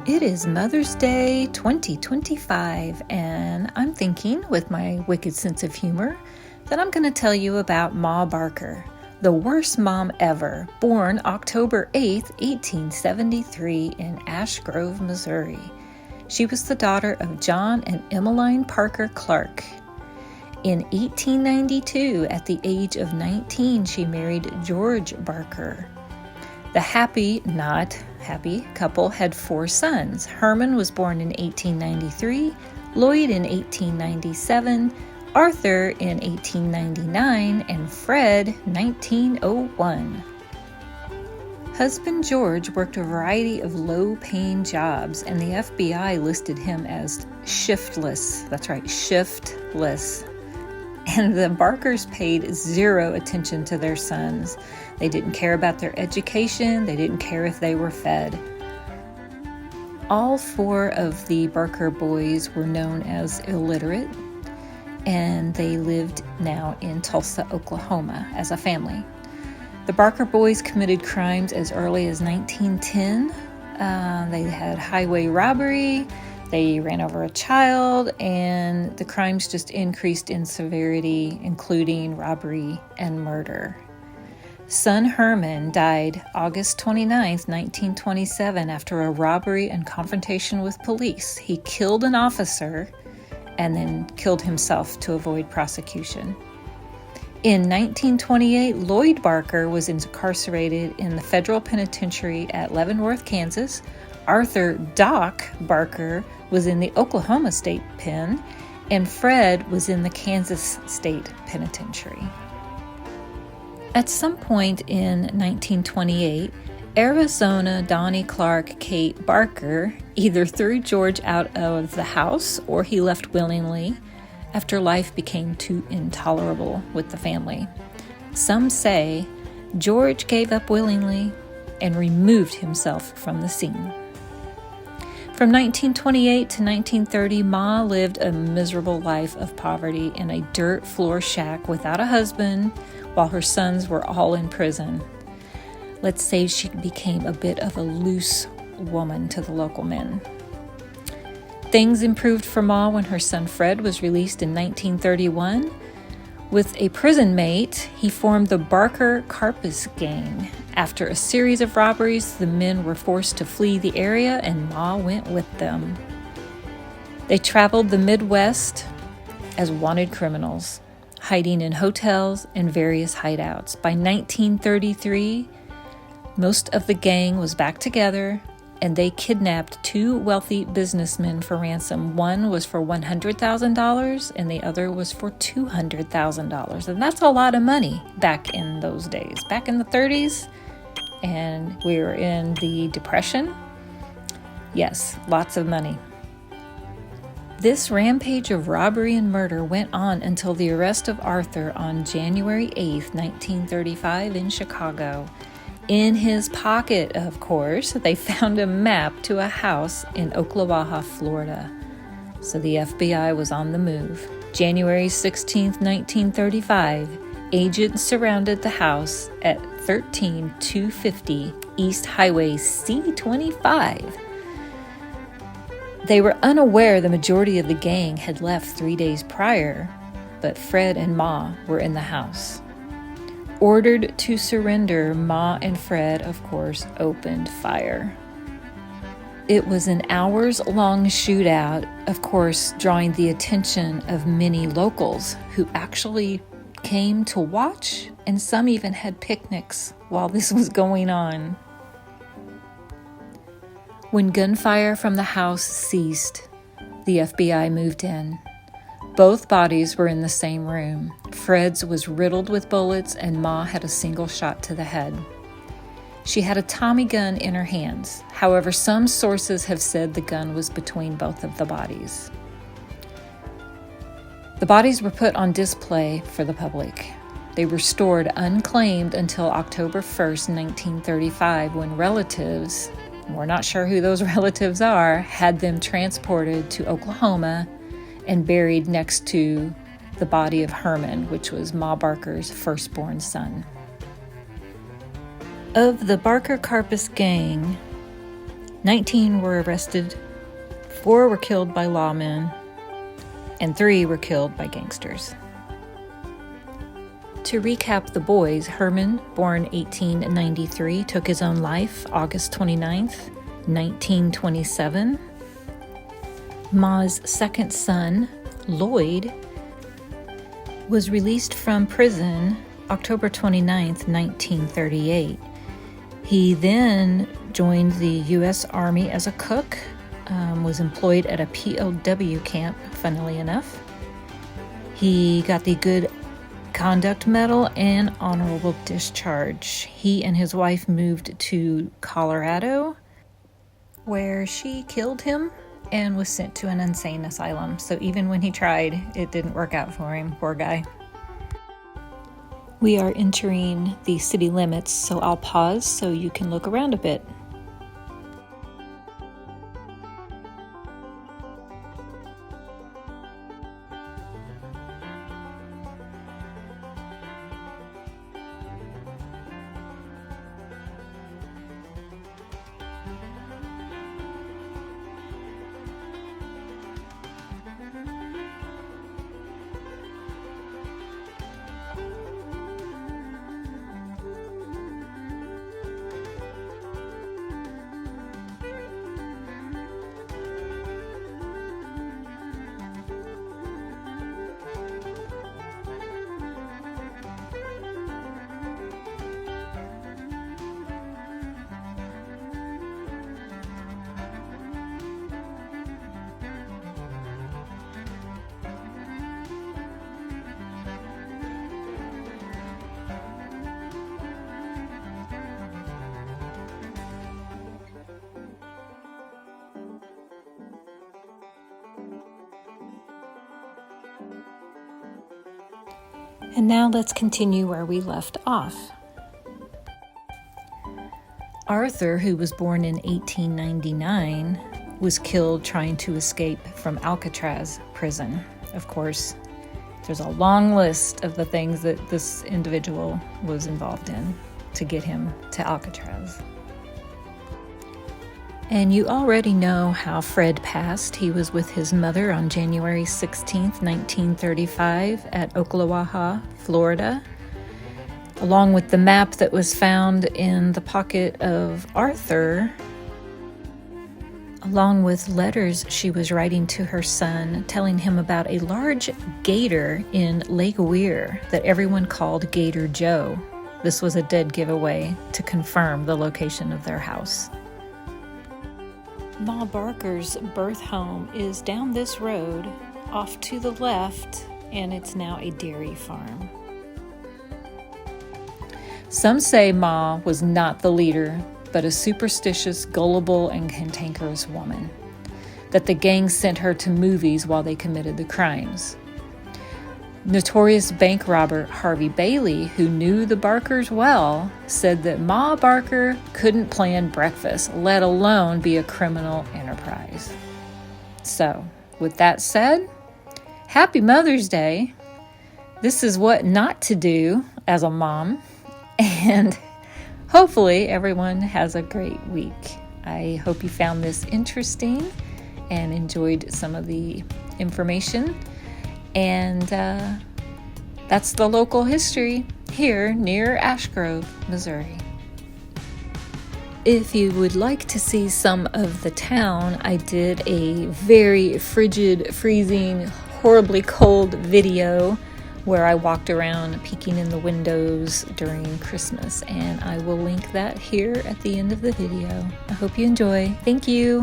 It is Mother's Day 2025, and I'm thinking, with my wicked sense of humor, that I'm going to tell you about Ma Barker, the worst mom ever, born October 8th, 1873 in Ash Grove, Missouri. She was the daughter of John and Emmeline Parker Clark. In 1892, at the age of 19, she married George Barker. The not happy couple had 4 sons. Herman was born in 1893, Lloyd in 1897, Arthur in 1899, and Fred 1901. Husband George worked a variety of low-paying jobs, and the FBI listed him as shiftless. That's right, shiftless. And the Barkers paid zero attention to their sons. They didn't care about their education. They didn't care if they were fed. All 4 of the Barker boys were known as illiterate, and they lived now in Tulsa, Oklahoma as a family. The Barker boys committed crimes as early as 1910. They had highway robbery. They ran over a child, and the crimes just increased in severity, including robbery and murder. Son Herman died August 29, 1927, after a robbery and confrontation with police. He killed an officer and then killed himself to avoid prosecution. In 1928, Lloyd Barker was incarcerated in the federal penitentiary at Leavenworth, Kansas. Arthur Doc Barker was in the Oklahoma State Pen, and Fred was in the Kansas State Penitentiary. At some point in 1928, Arizona Donnie Clark Kate Barker either threw George out of the house or he left willingly after life became too intolerable with the family. Some say George gave up willingly and removed himself from the scene. From 1928 to 1930, Ma lived a miserable life of poverty in a dirt floor shack without a husband, while her sons were all in prison. Let's say she became a bit of a loose woman to the local men. Things improved for Ma when her son Fred was released in 1931. With a prison mate, he formed the Barker Karpis Gang. After a series of robberies, the men were forced to flee the area, and Ma went with them. They traveled the Midwest as wanted criminals, hiding in hotels and various hideouts. By 1933, most of the gang was back together, and they kidnapped 2 wealthy businessmen for ransom. One was for $100,000 and the other was for $200,000. And that's a lot of money back in those days. Back in the 30s, and we were in the Depression. Yes, lots of money. This rampage of robbery and murder went on until the arrest of Arthur on January 8th, 1935 in Chicago. In his pocket, of course, they found a map to a house in Ocklawaha, Florida. So the FBI was on the move. January 16, 1935, agents surrounded the house at 13250 East Highway C25. They were unaware the majority of the gang had left 3 days prior, but Fred and Ma were in the house. Ordered to surrender, Ma and Fred, of course, opened fire. It was an hours-long shootout, of course, drawing the attention of many locals who actually came to watch, and some even had picnics while this was going on. When gunfire from the house ceased, the FBI moved in. Both bodies were in the same room. Fred's was riddled with bullets, and Ma had a single shot to the head. She had a Tommy gun in her hands. However, some sources have said the gun was between both of the bodies. The bodies were put on display for the public. They were stored unclaimed until October 1st, 1935, when relatives, we're not sure who those relatives are, had them transported to Oklahoma and buried next to the body of Herman, which was Ma Barker's firstborn son. Of the Barker Karpis gang, 19 were arrested, 4 were killed by lawmen, and 3 were killed by gangsters. To recap the boys, Herman, born 1893, took his own life August 29th, 1927. Ma's second son, Lloyd, was released from prison October 29th, 1938. He then joined the U.S. Army as a cook, was employed at a POW camp, funnily enough. He got the Good Conduct Medal and honorable discharge. He and his wife moved to Colorado, where she killed him and was sent to an insane asylum. So even when he tried, it didn't work out for him, poor guy. We are entering the city limits, so I'll pause so you can look around a bit. And now let's continue where we left off. Arthur, who was born in 1899, was killed trying to escape from Alcatraz prison. Of course, there's a long list of the things that this individual was involved in to get him to Alcatraz. And you already know how Fred passed. He was with his mother on January 16th, 1935 at Ocklawaha, Florida. Along with the map that was found in the pocket of Arthur, along with letters she was writing to her son, telling him about a large gator in Lake Weir that everyone called Gator Joe. This was a dead giveaway to confirm the location of their house. Ma Barker's birth home is down this road, off to the left, and it's now a dairy farm. Some say Ma was not the leader, but a superstitious, gullible, and cantankerous woman. That the gang sent her to movies while they committed the crimes. Notorious bank robber Harvey Bailey, who knew the Barkers well, said that Ma Barker couldn't plan breakfast, let alone be a criminal enterprise. So, with that said, happy Mother's Day. This is what not to do as a mom, and hopefully everyone has a great week. I hope you found this interesting and enjoyed some of the information. And that's the local history here near Ashgrove, Missouri. If you would like to see some of the town, I did a very frigid, freezing, horribly cold video where I walked around peeking in the windows during Christmas, and I will link that here at the end of the video. I hope you enjoy. Thank you.